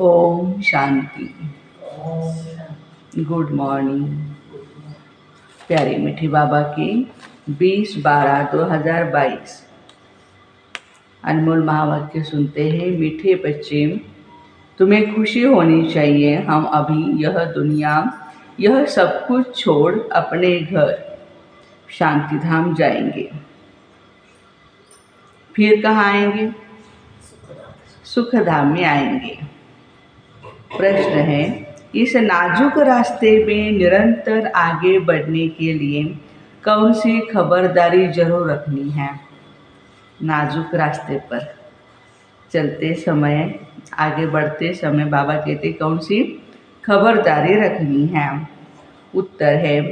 Om Shanti. Good morning. प्यारे मीठे बाबा की 20/12/2022 अनमोल महावाक्य सुनते हैं। मीठे बच्चे, तुम्हें खुशी होनी चाहिए। हम अभी यह दुनिया, यह सब कुछ छोड़ अपने घर शांति धाम जाएंगे। फिर कहाँ आएंगे? सुख धाम में आएंगे। प्रश्न है, इस नाजुक रास्ते में निरंतर आगे बढ़ने के लिए कौन सी खबरदारी जरूर रखनी है? नाजुक रास्ते पर चलते समय, आगे बढ़ते समय बाबा कहते कौन सी खबरदारी रखनी है? उत्तर है,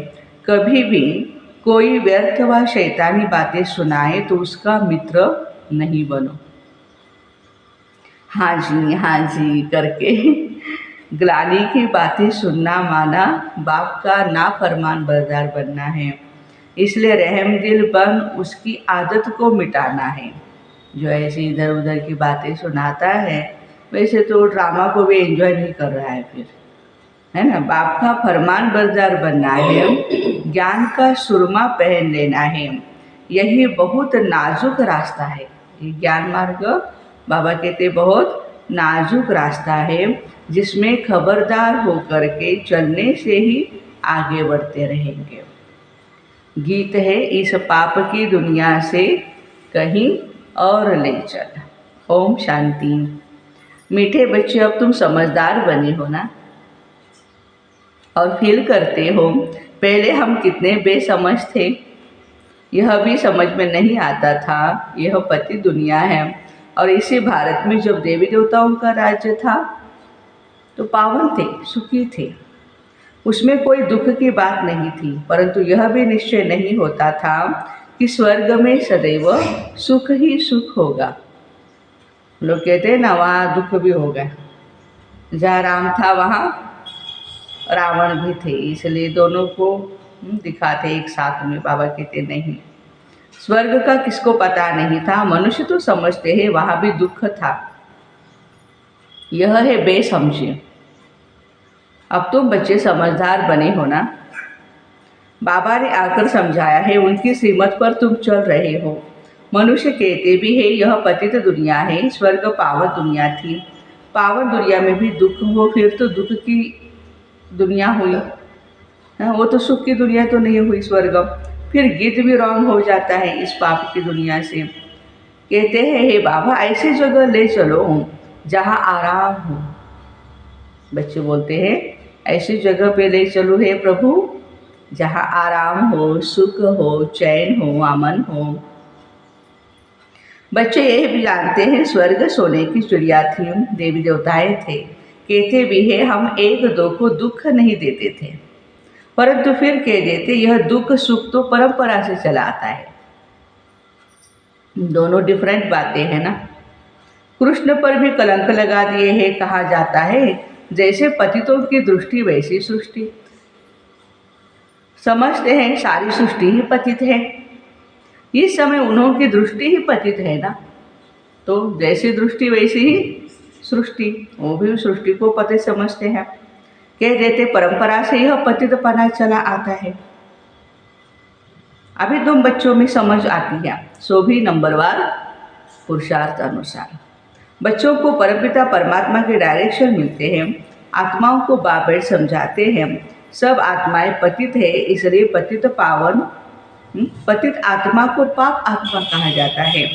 कभी भी कोई व्यर्थ व शैतानी बातें सुनाए तो उसका मित्र नहीं बनो। हाँ जी करके ग्लानि की बातें सुनना माना बाप का नाफरमान बरदार बनना है। इसलिए रहम दिल बन उसकी आदत को मिटाना है। जो ऐसे इधर उधर की बातें सुनाता है, वैसे तो ड्रामा को भी एंजॉय नहीं कर रहा है फिर, है ना। बाप का फरमान बरदार बनना है, ज्ञान का सुरमा पहन लेना है। यही बहुत नाजुक रास्ता है। ये ज्ञान मार्ग बाबा कहते बहुत नाजुक रास्ता है, जिसमें खबरदार होकर के चलने से ही आगे बढ़ते रहेंगे। गीत है, इस पाप की दुनिया से कहीं और ले चल। ओम शांति। मीठे बच्चे, अब तुम समझदार बने हो ना, और फील करते हो पहले हम कितने बेसमझ थे। यह भी समझ में नहीं आता था, यह पति दुनिया है। और इसी भारत में जब देवी देवताओं का राज्य था तो पावन थे, सुखी थे, उसमें कोई दुख की बात नहीं थी। परंतु यह भी निश्चय नहीं होता था कि स्वर्ग में सदैव सुख ही सुख होगा। लोग कहते हैं ना, वहाँ दुख भी होगा। जहाँ राम था वहाँ रावण भी थे, इसलिए दोनों को दिखाते एक साथ में। बाबा कहते नहीं, स्वर्ग का किसको पता नहीं था। मनुष्य तो समझते हैं वहाँ भी दुख था। यह है बेसमझी। अब तुम बच्चे समझदार बने हो ना, बाबा ने आकर समझाया है, उनकी श्रीमत पर तुम चल रहे हो। मनुष्य कहते भी है यह पतित दुनिया है, स्वर्ग पावन दुनिया थी। पावन दुनिया में भी दुख हो, फिर तो दुख की दुनिया हुई, वो तो सुख की दुनिया तो नहीं हुई स्वर्ग। फिर गीत भी रॉन्ग हो जाता है इस पाप की दुनिया से। कहते हैं, हे बाबा ऐसी जगह ले चलो जहाँ आराम हो। बच्चे बोलते हैं, ऐसी जगह पे ले चलो हे प्रभु जहाँ आराम हो, सुख हो, चैन हो, अमन हो। बच्चे यह भी जानते हैं स्वर्ग सोने की चिड़िया थी, देवी देवताएं थे। कहते भी है हम एक दो को दुख नहीं देते थे, परंतु फिर कह देते यह दुख सुख तो परंपरा से चला आता है। दोनों डिफरेंट बातें हैं ना। कृष्ण पर भी कलंक लगा दिए हैं। कहा जाता है जैसे पतितों की दृष्टि वैसी सृष्टि। समझते हैं सारी सृष्टि ही पतित है। इस समय उन्होंने की दृष्टि ही पतित है ना, तो जैसी दृष्टि वैसी ही सृष्टि। वो भी सृष्टि को पतित समझते हैं। कह देते परंपरा से यह पतितपना चला आता है। अभी तुम बच्चों में समझ आती है, सो भी नंबरवार पुरुषार्थ अनुसार। बच्चों को परमपिता परमात्मा के डायरेक्शन मिलते हैं। आत्माओं को बाबेट समझाते हैं सब आत्माएं पतित है, इसलिए पतित पावन। पतित आत्मा को पाप आत्मा कहा जाता है।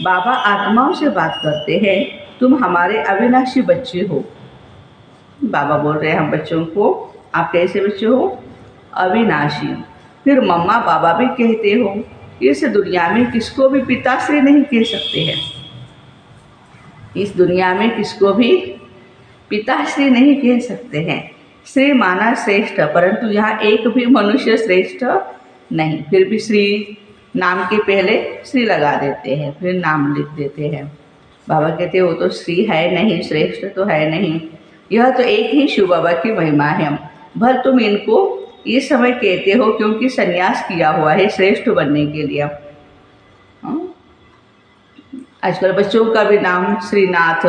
बाबा आत्माओं से बात करते हैं, तुम हमारे अविनाशी बच्चे हो। बाबा बोल रहे हैं हम बच्चों को, आप कैसे बच्चे हो? अविनाशी। फिर मम्मा बाबा भी कहते हो, इस दुनिया में किसको भी पिताश्री नहीं कह सकते हैं। इस दुनिया में किसको भी पिताश्री नहीं कह सकते हैं। श्री माना श्रेष्ठ, परंतु यहाँ एक भी मनुष्य श्रेष्ठ नहीं। फिर भी श्री नाम के पहले श्री लगा देते हैं, फिर नाम लिख देते हैं। बाबा कहते हैं वो तो श्री है नहीं, श्रेष्ठ तो है नहीं। यह तो एक ही शिव बाबा की महिमा है। भर तुम इनको इस समय कहते हो क्योंकि संन्यास किया हुआ है श्रेष्ठ बनने के लिए। आजकल बच्चों का भी नाम श्रीनाथ,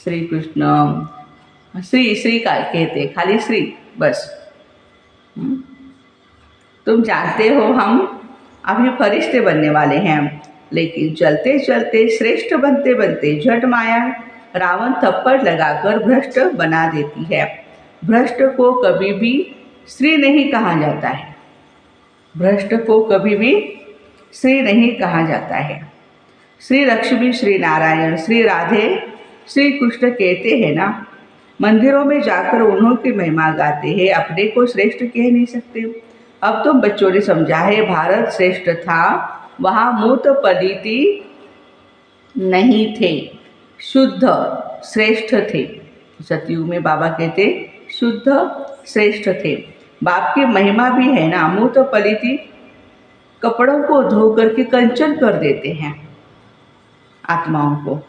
श्री कृष्ण श्री श्री का कहते, खाली श्री बस। तुम जानते हो हम अभी फरिश्ते बनने वाले हैं, लेकिन चलते चलते श्रेष्ठ बनते बनते झट माया रावण थप्पड़ लगाकर भ्रष्ट बना देती है। भ्रष्ट को कभी भी श्री नहीं कहा जाता है, भ्रष्ट को कभी भी श्री नहीं कहा जाता है। श्री लक्ष्मी, श्री नारायण, श्री राधे, श्री कृष्ण कहते हैं ना, मंदिरों में जाकर उन्हों की महिमा गाते हैं, अपने को श्रेष्ठ कह नहीं सकते। अब तुम बच्चों ने समझा है, भारत श्रेष्ठ था, वहाँ मूत पलीति नहीं थे, शुद्ध श्रेष्ठ थे। सतयुग में बाबा कहते शुद्ध श्रेष्ठ थे। बाप की महिमा भी है ना, मूत पलीति कपड़ों को धो करके कंचन कर देते हैं आत्माओं को।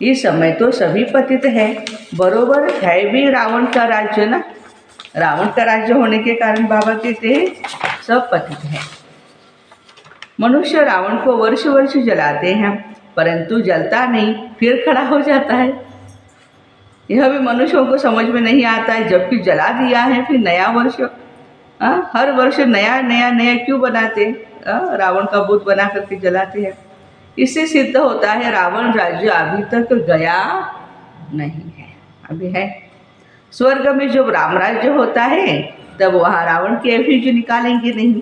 इस समय तो सभी पतित है, बरोबर है भी रावण का राज्य ना, रावण का राज्य होने के कारण बाबा कहते हैं सब पतित है। मनुष्य रावण को वर्ष वर्ष जलाते हैं, परंतु जलता नहीं, फिर खड़ा हो जाता है। यह भी मनुष्यों को समझ में नहीं आता है, जबकि जला दिया है फिर नया वर्ष, हर वर्ष नया नया नया क्यों बनाते, रावण का भूत बना करके जलाते हैं। इससे सिद्ध होता है रावण राज्य अभी तक गया नहीं है, अभी है। स्वर्ग में जब राम राज्य होता है तब वहाँ रावण के एफिज निकालेंगे नहीं,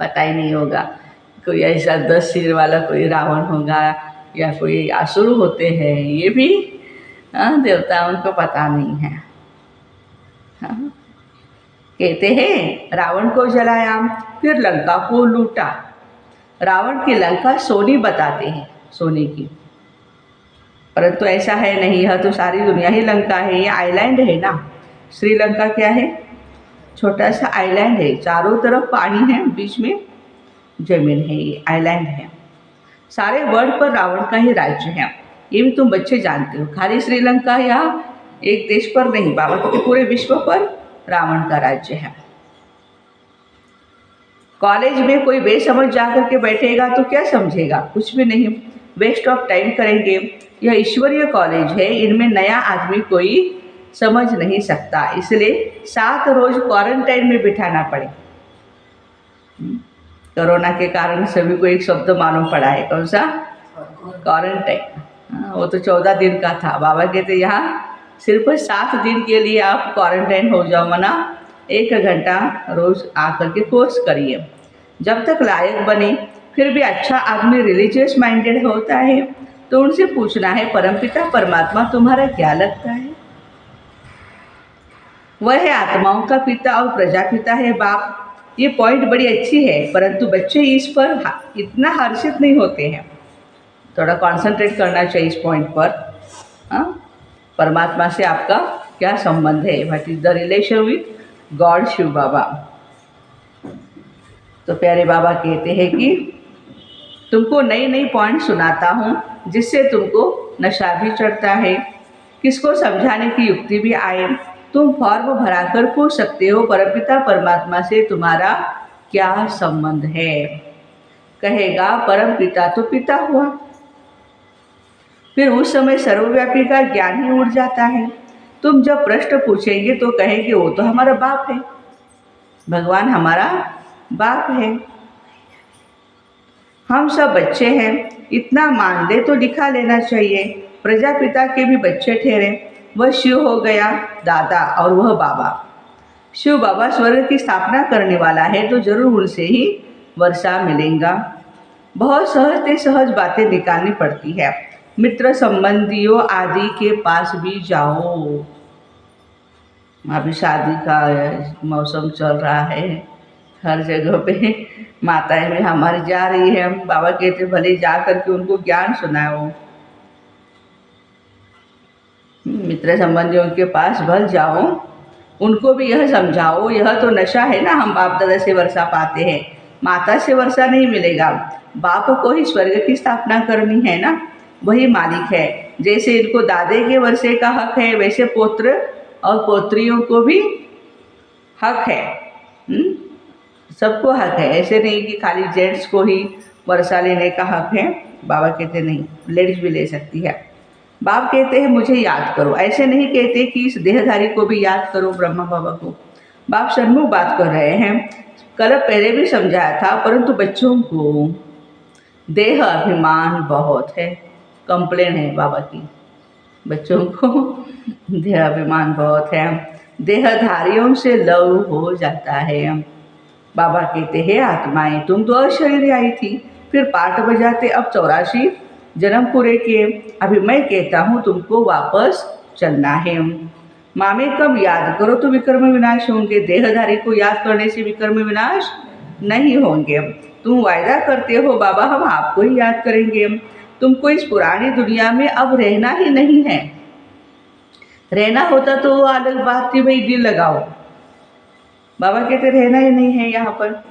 पता ही नहीं होगा। कोई ऐसा 10 सिर वाला कोई रावण होगा या कोई असुर होते हैं, ये भी देवता उनको पता नहीं है। कहते हैं रावण को जलाया, फिर लंका को लूटा। रावण की लंका सोनी बताते हैं, सोने की, परंतु ऐसा है नहीं, यह तो सारी दुनिया ही लंका है। ये आइलैंड है ना, श्रीलंका क्या है, छोटा सा आइलैंड है, चारों तरफ पानी है, बीच में जमीन है, ये आइलैंड है। सारे वर्ल्ड पर रावण का ही राज्य है, ये भी तुम बच्चे जानते हो। खाली श्रीलंका या एक देश पर नहीं, बाबा के पूरे विश्व पर रावण का राज्य है। कॉलेज में कोई बेसमझ जाकर के बैठेगा तो क्या समझेगा, कुछ भी नहीं, वेस्ट ऑफ टाइम करेंगे। यह ईश्वरीय कॉलेज है, इनमें नया आदमी कोई समझ नहीं सकता, इसलिए 7 रोज क्वारंटाइन में बिठाना पड़े। कोरोना के कारण सभी को एक शब्द मालूम पड़ा है, कौन सा, क्वारंटाइन। वो तो 14 दिन का था, बाबा कहते यहाँ सिर्फ 7 दिन के लिए आप क्वारंटाइन हो जाओ, मना 1 घंटा रोज आकर के कोर्स करिए, जब तक लायक बने। फिर भी अच्छा आदमी रिलीजियस माइंडेड होता है तो उनसे पूछना है, परमपिता परमात्मा तुम्हारा क्या लगता है। वह है आत्माओं का पिता और प्रजापिता है बाप। ये पॉइंट बड़ी अच्छी है, परंतु बच्चे इस पर इतना हर्षित नहीं होते हैं। थोड़ा कंसंट्रेट करना चाहिए इस पॉइंट पर। परमात्मा से आपका क्या संबंध है, what is the relation with God, Shiv Baba. तो प्यारे बाबा कहते हैं कि तुमको नई नई पॉइंट सुनाता हूँ, जिससे तुमको नशा भी चढ़ता है, किसको समझाने की युक्ति भी आए। तुम फॉर्म भरा कर पूछ सकते हो, परमपिता परमात्मा से तुम्हारा क्या संबंध है। कहेगा परमपिता तो पिता हुआ, फिर उस समय सर्वव्यापी का ज्ञान ही उड़ जाता है। तुम जब प्रश्न पूछेंगे तो कहेंगे वो तो हमारा बाप है, भगवान हमारा बाप है, हम सब बच्चे हैं, इतना मान ले तो लिखा लेना चाहिए। प्रजापिता के भी बच्चे ठहरे, वह शिव हो गया दादा और वह बाबा। शिव बाबा स्वर्ग की स्थापना करने वाला है, तो जरूर उनसे ही वर्षा मिलेगा। बहुत सहज सहज बातें निकालनी पड़ती है। मित्र संबंधियों आदि के पास भी जाओ। अभी शादी का मौसम चल रहा है, हर जगह पे माताएं में हमारी जा रही है। हम बाबा कहते भले जा करके उनको ज्ञान सुनाओ, मित्र संबंधियों के पास भल जाओ, उनको भी यह समझाओ, यह तो नशा है ना, हम बाप दादा से वर्षा पाते हैं, माता से वर्षा नहीं मिलेगा। बाप को ही स्वर्ग की स्थापना करनी है ना, वही मालिक है। जैसे इनको दादे के वर्षे का हक है, वैसे पुत्र और पोत्रियों को भी हक है। सबको हक है, ऐसे नहीं कि खाली जेंट्स को ही वर्षा लेने का हक है। बाबा कहते नहीं, लेडीज भी ले सकती है। बाप कहते हैं मुझे याद करो, ऐसे नहीं कहते कि इस देहधारी को भी याद करो, ब्रह्मा बाबा को। बाप सन्मुख बात कर रहे हैं। कल पहले भी समझाया था, परंतु बच्चों को देह अभिमान बहुत है, कंप्लेन है बाबा की। बच्चों को देह अभिमान बहुत है, देहधारियों से लव हो जाता है। बाबा कहते हैं आत्माएं, तुम तो अशरीरी आई थी, फिर पाठ बजाते, अब 84 जन्म पूरे किए, अभी मैं कहता हूँ तुमको वापस चलना है। मामे कब याद करो तो विकर्म विनाश होंगे। देहधारी को याद करने से विकर्म विनाश नहीं होंगे। तुम वायदा करते हो बाबा हम आपको ही याद करेंगे। तुमको इस पुरानी दुनिया में अब रहना ही नहीं है। रहना होता तो वो अलग बात थी, भाई दिल लगाओ। बाबा कहते रहना ही नहीं है यहाँ पर।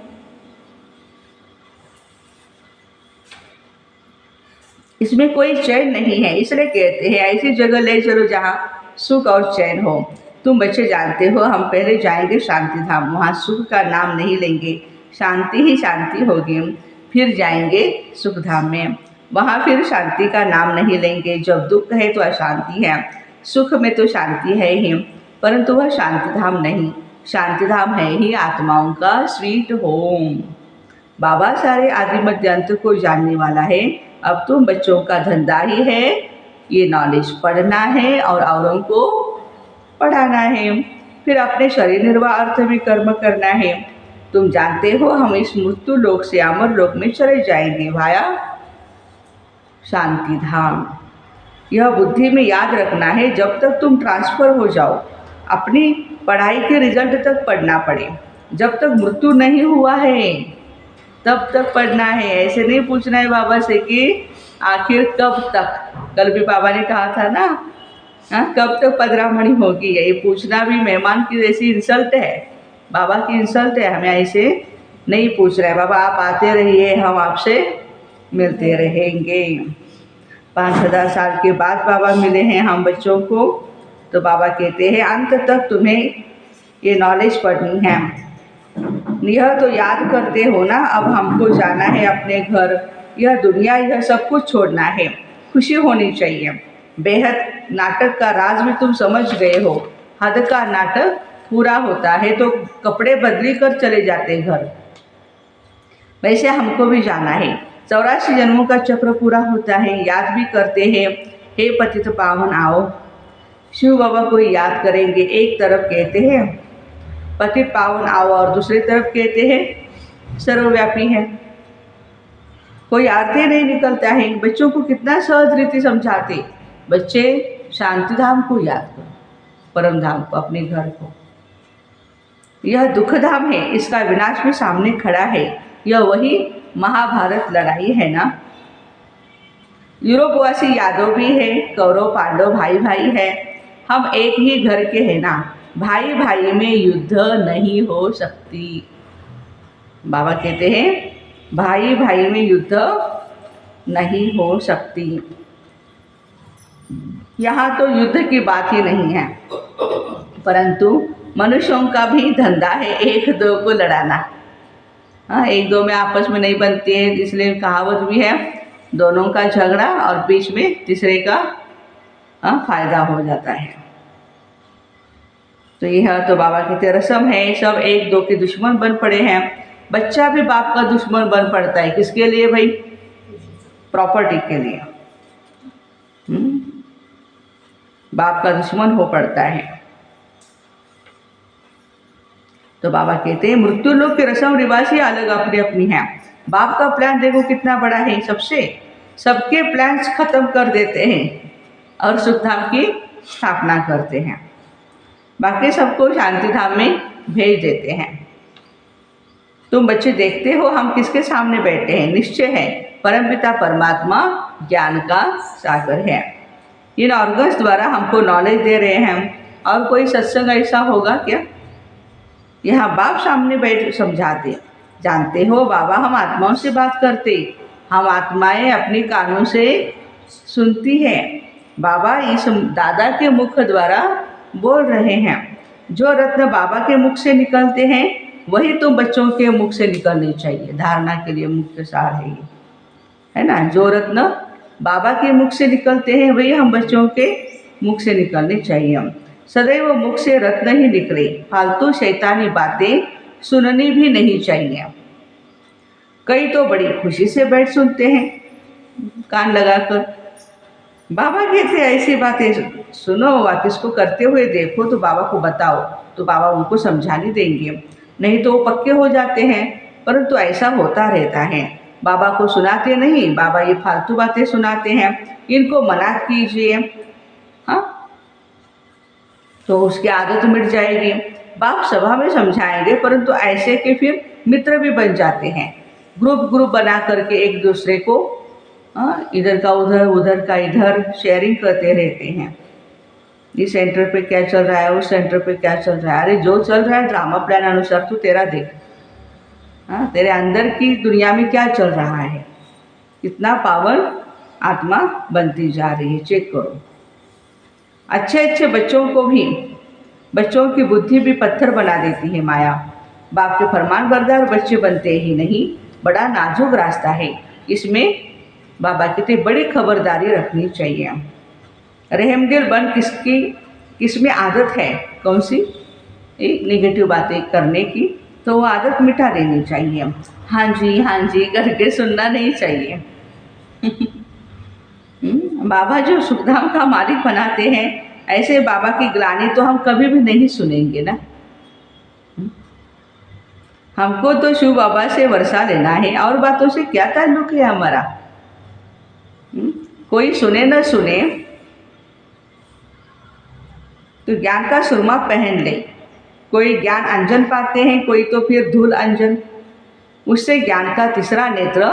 इसमें कोई चैन नहीं है, इसलिए कहते हैं ऐसी जगह ले चलो जहाँ सुख और चैन हो। तुम बच्चे जानते हो हम पहले जाएंगे शांति धाम, वहाँ सुख का नाम नहीं लेंगे, शांति ही शांति होगी। फिर जाएंगे सुख धाम में, वहाँ फिर शांति का नाम नहीं लेंगे। जब दुख है तो अशांति है, सुख में तो शांति है ही, परंतु वह शांति धाम नहीं, शांति धाम है ही आत्माओं का स्वीट होम। बाबा सारे आदि मध्य अंत को जानने वाला है। अब तुम बच्चों का धंधा ही है ये नॉलेज पढ़ना है और औरों को पढ़ाना है, फिर अपने शरीर निर्वाह अर्थ में कर्म करना है। तुम जानते हो हम इस मृत्यु लोक से अमर लोक में चले जाएंगे भाया शांति धाम। यह बुद्धि में याद रखना है, जब तक तुम ट्रांसफ़र हो जाओ, अपनी पढ़ाई के रिजल्ट तक पढ़ना पड़े। जब तक मृत्यु नहीं हुआ है तब तक पढ़ना है। ऐसे नहीं पूछना है बाबा से कि आखिर कब तक। कल भी बाबा ने कहा था ना, कब तक पधरामणि होगी। ये पूछना भी मेहमान की जैसी इंसल्ट है, बाबा की इंसल्ट है। हमें ऐसे नहीं पूछ रहे। बाबा आप आते रहिए, हम आपसे मिलते रहेंगे। 5000 साल के बाद बाबा मिले हैं हम बच्चों को, तो बाबा कहते हैं अंत तक तुम्हें ये नॉलेज पढ़नी है। यह तो याद करते हो ना, अब हमको जाना है अपने घर। यह दुनिया, यह सब कुछ छोड़ना है। खुशी होनी चाहिए। बेहद नाटक का राज भी तुम समझ गए हो। हद का नाटक पूरा होता है तो कपड़े बदली कर चले जाते घर, वैसे हमको भी जाना है। 84 जन्मों का चक्र पूरा होता है, याद भी करते हैं हे पतित पावन आओ। शिव बाबा को याद करेंगे। एक तरफ कहते हैं पतित पावन आओ और दूसरी तरफ कहते हैं सर्वव्यापी है। कोई अर्थ ही नहीं निकलता है। बच्चों को कितना सहज रीति समझाते। बच्चे शांति धाम को याद करो, परम धाम को, अपने घर को। यह दुख धाम है, इसका विनाश भी सामने खड़ा है। यह वही महाभारत लड़ाई है ना। यूरोपवासी यादव भी है, कौरव पांडव भाई भाई है। हम एक ही घर के हैं ना। भाई भाई में युद्ध नहीं हो सकती। बाबा कहते हैं भाई भाई में युद्ध नहीं हो सकती। यहाँ तो युद्ध की बात ही नहीं है, परंतु मनुष्यों का भी धंधा है एक दो को लड़ाना। हाँ, एक दो में आपस में नहीं बनती है, इसलिए कहावत भी है दोनों का झगड़ा और बीच में तीसरे का फायदा हो जाता है। तो यह तो बाबा की रस्म है। सब एक दो के दुश्मन बन पड़े हैं। बच्चा भी बाप का दुश्मन बन पड़ता है। किसके लिए भाई? प्रॉपर्टी के लिए। बाप का दुश्मन हो पड़ता है। तो बाबा कहते हैं मृत्यु लोक की रस्म रिवाज ही अलग अपनी अपनी है। बाप का प्लान देखो कितना बड़ा है। सबके प्लान्स खत्म कर देते हैं और सुख धाम की स्थापना करते हैं। बाकी सबको शांति धाम में भेज देते हैं। तुम बच्चे देखते हो हम किसके सामने बैठे हैं। निश्चय है परमपिता परमात्मा ज्ञान का सागर है। इन ऑर्गन्स द्वारा हमको नॉलेज दे रहे हैं। और कोई सत्संग ऐसा होगा क्या? यहाँ बाप सामने बैठ समझाते। जानते हो बाबा हम आत्माओं से बात करते, हम आत्माएं अपनी कानों से सुनती हैं। बाबा इस दादा के मुख द्वारा बोल रहे हैं। जो रत्न बाबा के मुख से निकलते हैं वही तो बच्चों के मुख से निकलने चाहिए। धारणा के लिए मुख्य सार है ये, है ना। जो रत्न बाबा के मुख से निकलते हैं वही हम बच्चों के मुख से निकलने चाहिए। सदैव मुख से रत्न ही निकले, फालतू शैतानी बातें सुननी भी नहीं चाहिए। कई तो बड़ी खुशी से बैठ सुनते हैं कान लगाकर। बाबा कहते ऐसी बातें सुनो, आप इसको करते हुए देखो तो बाबा को बताओ, तो बाबा उनको समझाने देंगे। नहीं तो वो पक्के हो जाते हैं, परंतु ऐसा होता रहता है। बाबा को सुनाते नहीं, बाबा ये फालतू बातें सुनाते हैं, इनको मना कीजिए, हाँ, तो उसकी आदत मिट जाएगी। बाप सभा में समझाएंगे, परंतु ऐसे के फिर मित्र भी बन जाते हैं। ग्रुप बना करके एक दूसरे को इधर का उधर, उधर का इधर शेयरिंग करते रहते हैं। इस सेंटर पे क्या चल रहा है, उस सेंटर पे क्या चल रहा है। अरे जो चल रहा है ड्रामा प्लान अनुसार तू तेरा देख, हाँ, तेरे अंदर की दुनिया में क्या चल रहा है, कितना पावर आत्मा बनती जा रही है, चेक करो। अच्छे अच्छे बच्चों की बुद्धि भी पत्थर बना देती है माया। बाप के फरमान बरदार बच्चे बनते ही नहीं, बड़ा नाजुक रास्ता है, इसमें बाबा कहते बड़ी खबरदारी रखनी चाहिए। रहमदिल बन किसमें आदत है, कौन सी नेगेटिव बातें करने की, तो वो आदत मिटा देनी चाहिए। हाँ जी करके सुनना नहीं चाहिए। बाबा जो सुखधाम का मालिक बनाते हैं, ऐसे बाबा की ग्लानि तो हम कभी भी नहीं सुनेंगे ना। हमको तो शिव बाबा से वर्षा लेना है, और बातों से क्या ताल्लुक है हमारा। कोई सुने न सुने तो ज्ञान का सुरमा पहन ले। कोई ज्ञान अंजन पाते हैं, कोई तो फिर धूल अंजन, उससे ज्ञान का तीसरा नेत्र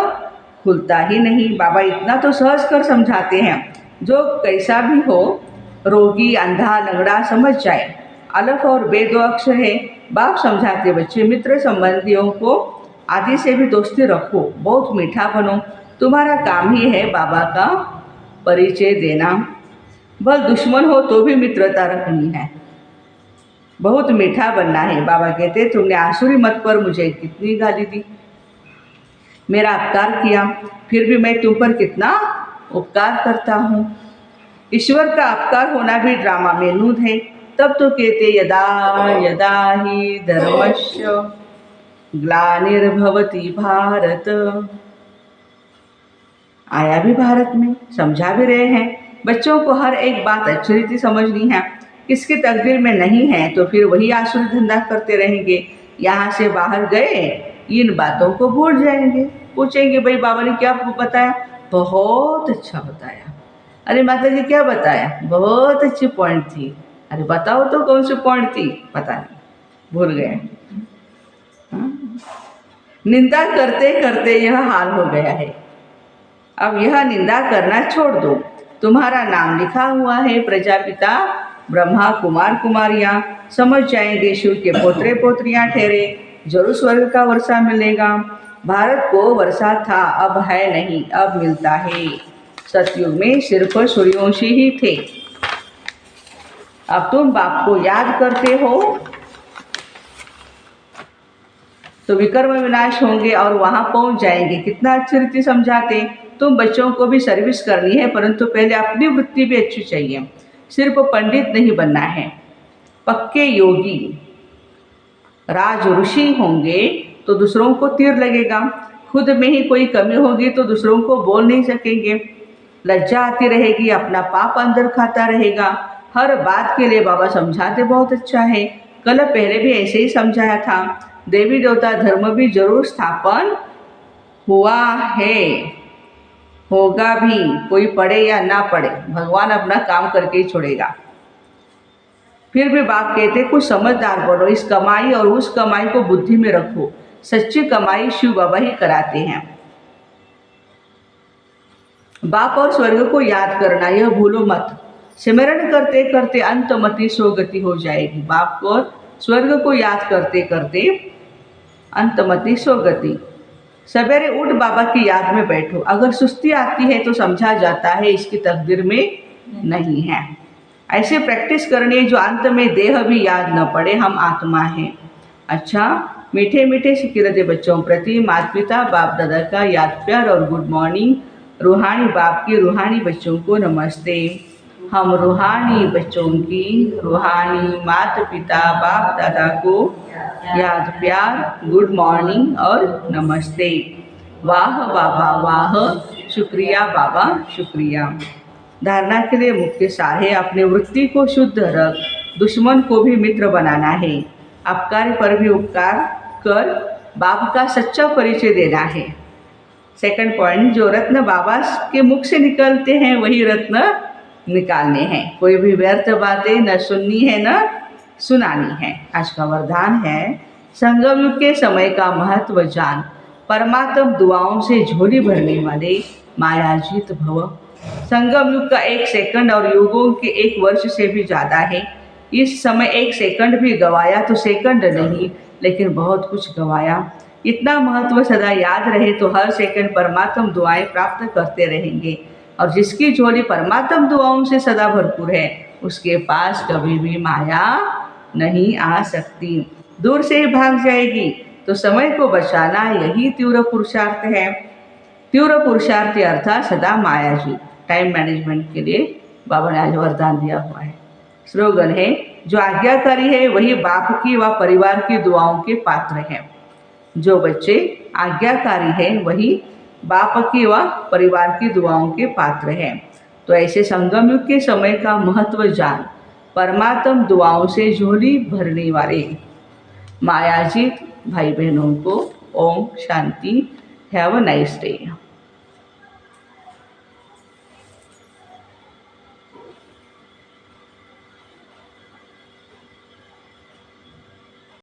खुलता ही नहीं। बाबा इतना तो सहज कर समझाते हैं, जो कैसा भी हो, रोगी अंधा लंगड़ा समझ जाए। अलफ और बे दो अक्षर है। बाप समझाते बच्चे मित्र संबंधियों को आदि से भी दोस्ती रखो, बहुत मीठा बनो, तुम्हारा काम ही है बाबा का परिचय देना। भल दुश्मन हो तो भी मित्रता रखनी है, बहुत मीठा बनना है। बाबा कहते तुमने आसुरी मत पर मुझे कितनी गाली दी, मेरा अपकार किया, फिर भी मैं तुम पर कितना उपकार करता हूँ। ईश्वर का अपकार होना भी ड्रामा में नूद है। तब तो कहते यदा यदा ही धर्मस्य ग्लानिर्भवति भारत। आया भी भारत में, समझा भी रहे हैं। बच्चों को हर एक बात अच्छी रीति समझनी है। किसकी तकदीर में नहीं है तो फिर वही आसुरी धंधा करते रहेंगे। यहाँ से बाहर गए इन बातों को भूल जाएंगे, पूछेंगे भाई बाबा ने क्या बताया, बहुत अच्छा बताया। अरे माता जी क्या बताया, बहुत अच्छी पॉइंट थी। अरे बताओ तो कौन सी पॉइंट थी, पता नहीं, भूल गए। निंदा करते करते यह हाल हो गया है। अब यह निंदा करना छोड़ दो। तुम्हारा नाम लिखा हुआ है, प्रजापिता ब्रह्मा कुमार कुमारियाँ समझ जाएंगे, शिव के पोतरे पोत्रियाँ ठहरे, जरूर स्वर्ग का वर्षा मिलेगा। भारत को वर्षा था, अब है नहीं, अब मिलता है। सतयुग में सिर्फ सूर्यवंशी ही थे। अब तुम बाप को याद करते हो तो विकर्म विनाश होंगे और वहाँ पहुँच जाएंगे। कितना अच्छी रीति समझाते। तुम बच्चों को भी सर्विस करनी है, परंतु पहले अपनी वृत्ति भी अच्छी चाहिए। सिर्फ पंडित नहीं बनना है, पक्के योगी राज ऋषि होंगे तो दूसरों को तीर लगेगा। खुद में ही कोई कमी होगी तो दूसरों को बोल नहीं सकेंगे। लज्जा आती रहेगी, अपना पाप अंदर खाता रहेगा। हर बात के लिए बाबा समझाते बहुत अच्छा है। कल पहले भी ऐसे ही समझाया था। देवी देवता धर्म भी जरूर स्थापन हुआ है, होगा भी, कोई पढ़े या ना पढ़े, भगवान अपना काम करके ही छोड़ेगा। फिर भी बाप कहते कुछ समझदार बनो, इस कमाई और उस कमाई को बुद्धि में रखो। सच्ची कमाई शिव बाबा ही कराते हैं। बाप और स्वर्ग को याद करना यह भूलो मत। सिमरण करते करते अंतमति सोगति हो जाएगी। बाप और स्वर्ग को याद करते करते अंतमति सोगति। सवेरे उठ बाबा की याद में बैठो। अगर सुस्ती आती है तो समझा जाता है इसकी तकदीर में नहीं है। ऐसे प्रैक्टिस करनी है जो अंत में देह भी याद न पड़े, हम आत्मा हैं। अच्छा, मीठे मीठे सिक्के बच्चों प्रति माता पिता बाप दादा का याद प्यार और गुड मॉर्निंग। रूहानी बाप के रूहानी बच्चों को नमस्ते। हम रूहानी बच्चों की रूहानी माता पिता बाप दादा को याद प्यार गुड मॉर्निंग और नमस्ते। वाह बाबा वाह, शुक्रिया बाबा शुक्रिया। धारणा के लिए मुख्य सार है, अपने वृत्ति को शुद्ध रख, दुश्मन को भी मित्र बनाना है, अपकार पर भी उपकार कर, बाप का सच्चा परिचय देना है। सेकंड पॉइंट, जो रत्न बाबा के मुख से निकलते हैं वही रत्न निकालने हैं। कोई भी व्यर्थ बातें न सुननी है न सुनानी है। आज का वरदान है, संगम युग के समय का महत्व जान, परमात्म दुआओं से झोली भरने वाले मायाजीत भव। संगम युग का 1 सेकंड और युगों के 1 वर्ष से भी ज़्यादा है। इस समय 1 सेकंड भी गवाया तो सेकंड नहीं, लेकिन बहुत कुछ गवाया। इतना महत्व सदा याद रहे तो हर सेकंड परमात्म दुआएं प्राप्त करते रहेंगे, और जिसकी झोली परमात्म दुआओं से सदा भरपूर है उसके पास कभी भी माया नहीं आ सकती। दूर से ही भाग जाएगी। तो समय को बचाना यही तीव्र पुरुषार्थ है। तीव्र पुरुषार्थ अर्थात सदा मायाजी। टाइम मैनेजमेंट के लिए बाबा ने आज वरदान दिया हुआ है। स्लोगन है, जो आज्ञाकारी है वही बाप की व परिवार की दुआओं के पात्र है। जो बच्चे आज्ञाकारी है वही बाप की व परिवार की दुआओं के पात्र हैं। तो ऐसे संगम युग के समय का महत्व जान, परमात्म दुआओं से झोली भरने वाले मायाजीत भाई बहनों को ओम शांति। Have a nice day.